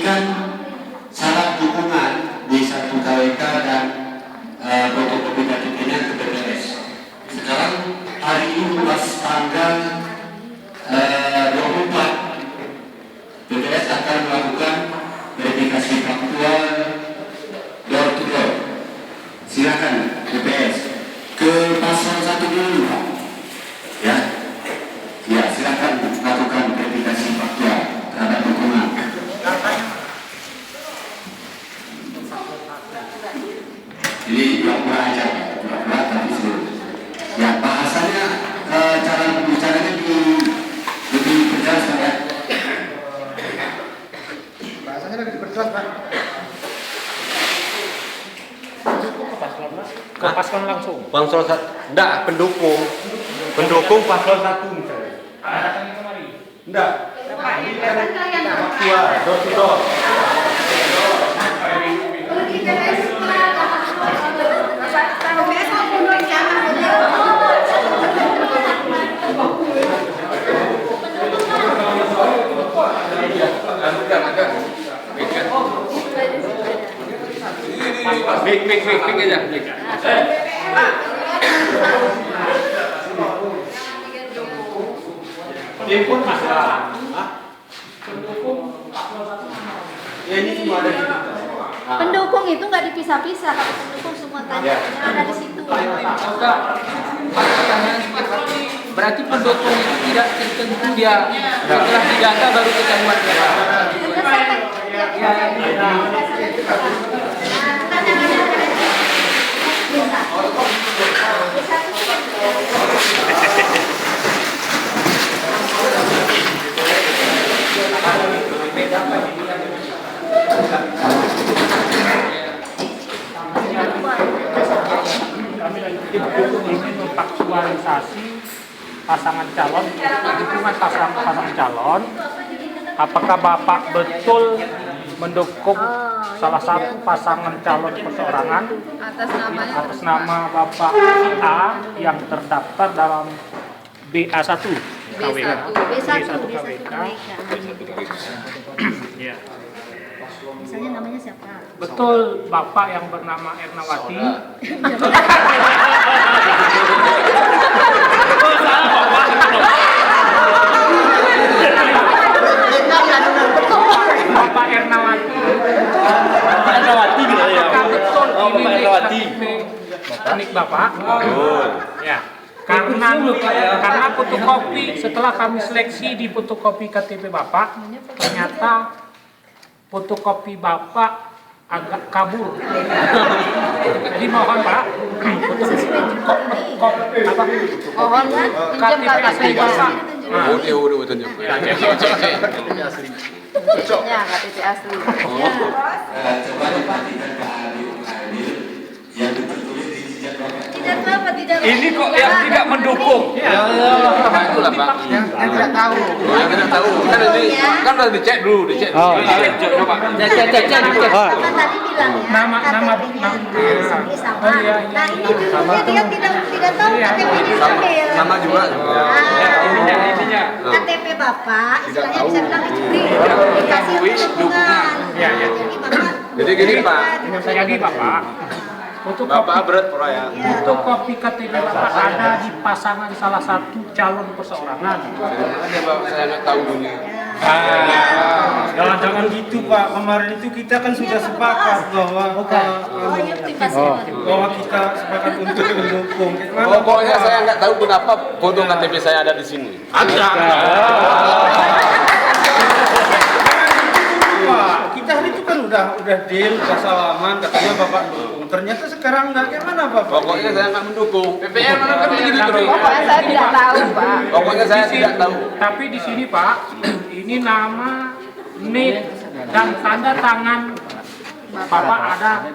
memberikan syarat dukungan D1 KWK dan fotokopi KTP-nya ke BPS. Sekarang hari ini pas tanggal 24, BPS akan melakukan verifikasi faktual door to door. Silakan BPS ke paslon 1 dulu, Pak. Ya, ya silakan lakukan verifikasi faktual terhadap dukungan. Ini pura-pura aja, pura-pura tapi seluruh. Ya bahasanya, cara berbicaranya lebih berjelas, Pak, ya. Bahasanya lagi diperjelas, Pak. Ke paslon langsung. Paslon 1. Enggak, pendukung. Pendukung paslon 1 misalnya. Enggak. Ini kan faktual, door to door. Mik aja. Pendukung paslon 1. Pendukung paslon 1. Ya ini semua ada di situ. Pendukung itu nggak dipisah-pisah, kalau pendukung semua tanya ada di situ. Berarti pendukung itu tidak tertentu dia setelah didata baru ketahuan dia. Kami lagi ingin memfaktualisasi pasangan calon, dukungan pasangan calon. Apakah Bapak betul mendukung salah satu pasangan calon perseorangan atas nama Bapak A yang terdaftar dalam BA1 KWK? B1 KWK. Ya. Misalnya namanya siapa? Betul Bapak yang bernama Ernawati. Bapak Ernawati. Ernawati gitu ya. Betul Bapak ini Ernawati. nik Bapak. Betul. Ya. Karena fotokopi, setelah kami seleksi di fotokopi KTP Bapak, ternyata fotokopi Bapak agak kabur. Jadi mohon Pak, Mohon pinjam KTP asli Bapak. Udah tunjuk. Ya, KTP asli. Coba diperhatikan Pak Adil yang tertulis di jejak dompet. Tidak apa, tidak. Ini kok yang tidak mendukung? Itulah Pak. Yang tidak tahu. Yang tidak tahu. Kan udah dicek dulu, dicek. Cek coba. Cek. Bapak tadi bilang ya, Nama KTP sama. Oh iya. Nah ini dulunya dia tidak tahu KTP ini ambil. Sama juga. Ininya. KTP Bapak, istilahnya bisa bilang dicuri, dikasih dukungan. Ya. Jadi Bapak. Jadi gini Pak. Jadi Bapak, Bapak berat pura ya. fotokopi KTP Bapak ada di pasangan salah satu calon perseorangan. Ada Bapak saya nggak tahu ini. Jangan gitu Pak, kemarin itu kita kan sudah sepakat bahwa bahwa kita sepakat untuk mendukung. Pokoknya saya nggak tahu kenapa foto KTP saya ada di sini. Ada. Pak, kita hari itu kan udah deal, udah salaman, katanya Bapak dukung. Ternyata sekarang nggak, gimana Bapak? Pokoknya saya nggak mendukung. PPR kan begitu terus. Pokoknya saya tidak tahu, Pak. Pokoknya saya tidak tahu. Tapi di sini Pak, ini nama, nik dan tanda tangan Bapak ada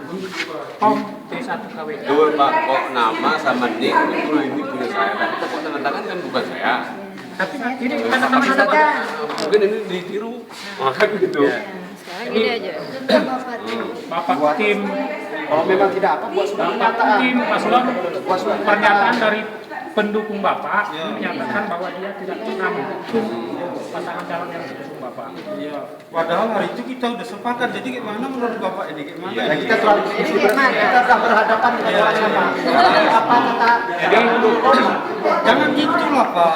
Pom D1 KWK. Betul Pak, kok nama sama nik itu ini punya saya. Tapi kok tanda tangan kan bukan saya. Tapi ini tanda tangan ada. Mungkin ini ditiru. Maka gitu. Ini aja. Bapak tim, Kalau memang tidak apa buat Bapak tim paslon, pernyataan dari pendukung Bapak menyatakan bahwa dia tidak pernah mendukung pasangan calon yang diusung Bapak. Bapak. Iya. Padahal hari itu kita udah sepakat. Jadi gimana menurut Bapak ini gimana? Ya, kita selalu kita sudah berhadapan dengan orangnya Pak. Apa kita Jangan gitu lah Pak.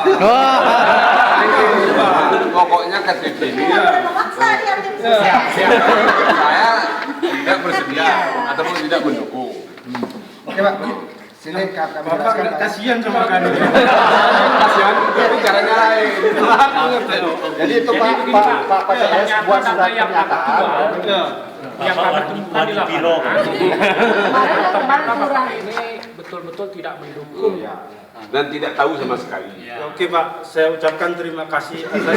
Pokoknya KTP ini Memaksa dia tim saya tidak bersedia ataupun tidak mendukung. Oke Pak. Sini kami Bapak jelaskan Pak. kasihan sama kami. Kasihan, tapi caranya lain. Jadi itu Pak PTS buat surat pernyataan. Yang kami temukan di lapangan, ternyata Bapak ini betul-betul tidak mendukung. Dan tidak tahu sama sekali. Oke Pak, saya ucapkan terima kasih atas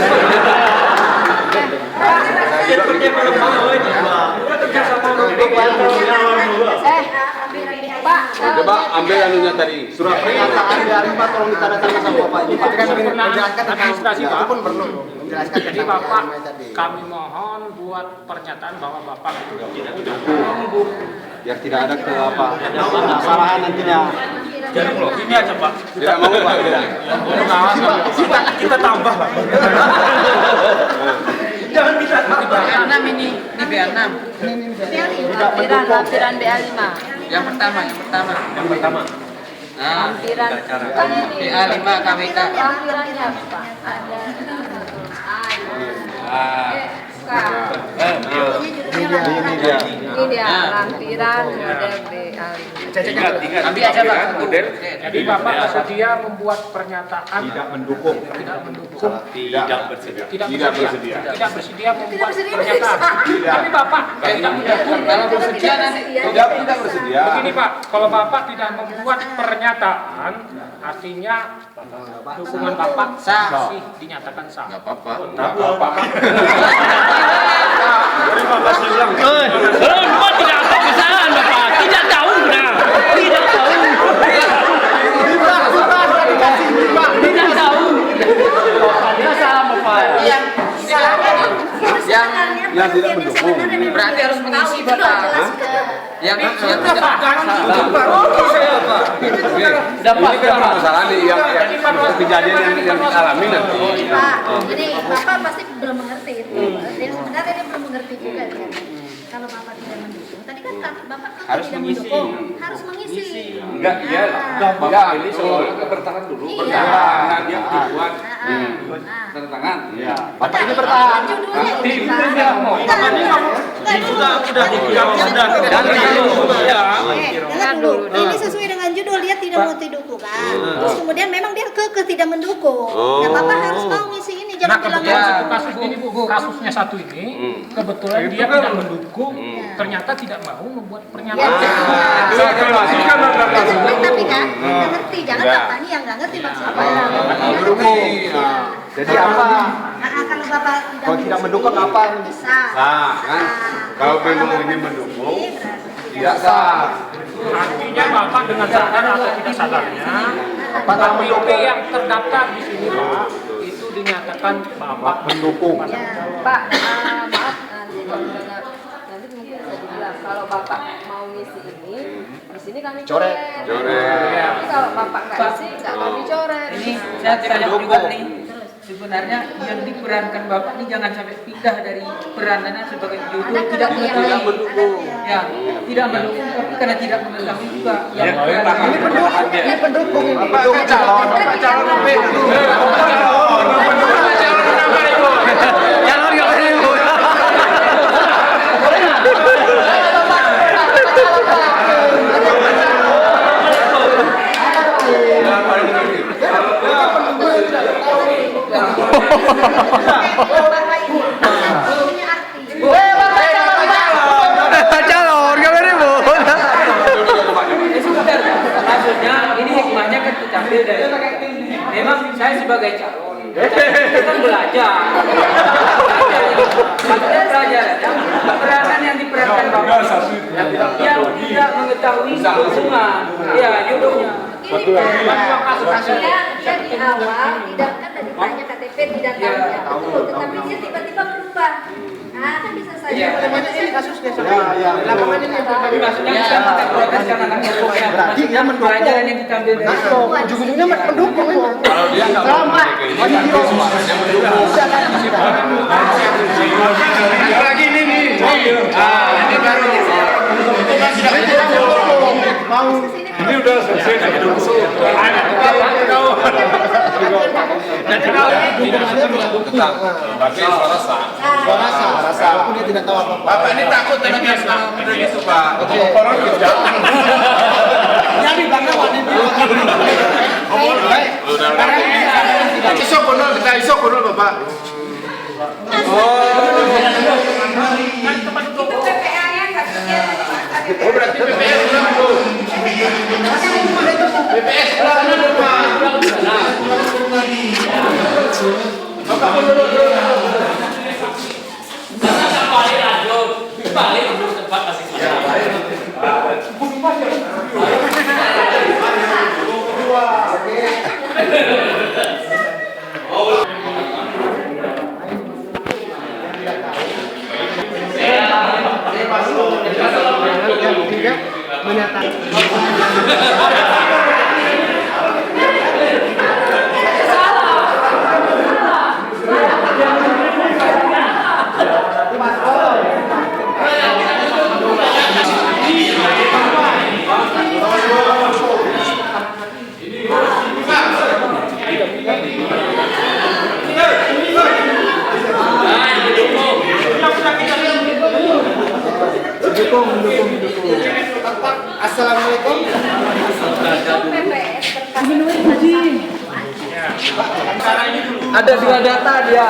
Pak, Coba ambil anunya tadi. Surat pernyataan dari Pak tolong ditandatangani sama Bapak ini Pak. Kan menjelaskan tentang Administrasi, Pak. itu pun perlu menjelaskan Jadi tentang Bapak, namanya tadi. kami mohon buat pernyataan bahwa Bapak itu tidak mendukung. Biar tidak ada kesalahan nantinya. ini aja Pak. Tidak mau Pak. Kita tambah lah. Jangan bisa. BA6 ini BA6. lampiran BA5. Yang pertama. Nah, Lampiran kan ini. BA5 KWK. Lampirannya Pak. Ada Ini dia lampiran model BA5. Tapi aja Pak model. Jadi Bapak bersedia membuat pernyataan Tidak mendukung. tidak mendukung, Tidak bersedia. tidak bersedia membuat bersedia pernyataan. bisa. Tapi Bapak tidak mendukung. Kalau bersedia nanti Tidak bersedia. Begini Pak, kalau Bapak tidak membuat pernyataan, artinya dukungan Bapak Sah. masih dinyatakan sah. Apa-apa. Terima kasih Bang. Semua tidak ada kesalahan Bapak, tidak tahu nah, tidak tahu. Tidak tahu. Dia salah Bapak. yang Yang tidak mendukung. berarti harus mengisi Bapak. Yang tidak Ini kan permasalahan nih yang kejadian yang dialami nanti. Pak, jadi Bapak pasti belum mengerti itu. Dan sebenarnya dia belum mengerti juga kan. Kalau Bapak tidak mendukung, tadi kan Bapak kan Harus tidak mengisi. mendukung, harus mengisi. Enggak, iya. Bapak ini soalnya bertahan dulu. Iya. Bertahan. Dia dibuat. Tanda tangan. Iya. Bapak ini bertahan. Judulnya ini Sudah dijawab sudah. Dengar dulu. Ini sesuai dengan judul dia tidak mau didukung kan. Terus kemudian memang dia kekeh tidak mendukung. Ya Bapak harus mau ngisi ini jangan bilang Kebetulan kasus ini Bu, kasusnya satu ini, kebetulan dia tidak mendukung, ternyata tidak mau membuat pernyataan. Tapi kan nggak ngerti, jangan Bapak ini yang nggak ngerti maksudnya. Jadi apa? Kalau Bapak Kalau tidak mendukung apa? sah. Sah, kan? Kalau memang ini mendukung, tidak sah. Artinya Bapak dengan sadar atau tidak sadarnya, KTP yang terdaftar di sini Pak, itu dinyatakan Bapak Mendukung. Ya, Pak, maaf nanti kalau misalnya nanti mungkin bisa dibilang kalau Bapak mau ngisi ini, di sini kami Coret. coret. Tapi kalau Bapak nggak ngisi, nggak kami coret. ini saya tanya juga nih. Sebenarnya yang diperankan Bapak ini jangan sampai pindah dari peranannya sebagai judul tidak mendukung. Ya, tidak mendukung tapi karena tidak mengetahui juga yang Ini pendukung ini. Bapak calon. Bapak calon. maksudnya ini hikmahnya kan tercambil dari memang saya sebagai calon kan belajar maksudnya pelajarannya peranan yang diperankan Bapak yang tidak mengetahui hubungan ya judulnya Ini dia di awal tidak kan tadi tanya KTP tidak tahu, tetapi dia tiba-tiba berubah. Ah, kan bisa saja. Iya. Ini kasusnya Ya. lapangan ini yang Tapi maksudnya kita tidak protes karena nggak mendukung ya. Berarti dia mendukung. Pelajaran yang kita ambil dari Nah, ujung-ujungnya mendukung memang. Kalau dia nggak mau Sama. Masih di suaranya mendukung. lagi ini nih. Ini baru. Mau Ini udah selesai dari dulu. Tentang pakai suara sah. rasa walaupun dia tidak tahu apa-apa. Bapak ini takut tadi dia bilang gitu Pak. Orang jangan. Jadi bangga wanita. Isok kunul kita isok kunul Bapak. Oh berarti PPS belum. PPS belum. Bapak dulu. Assalamualaikum. PPS Ada 2 data dia.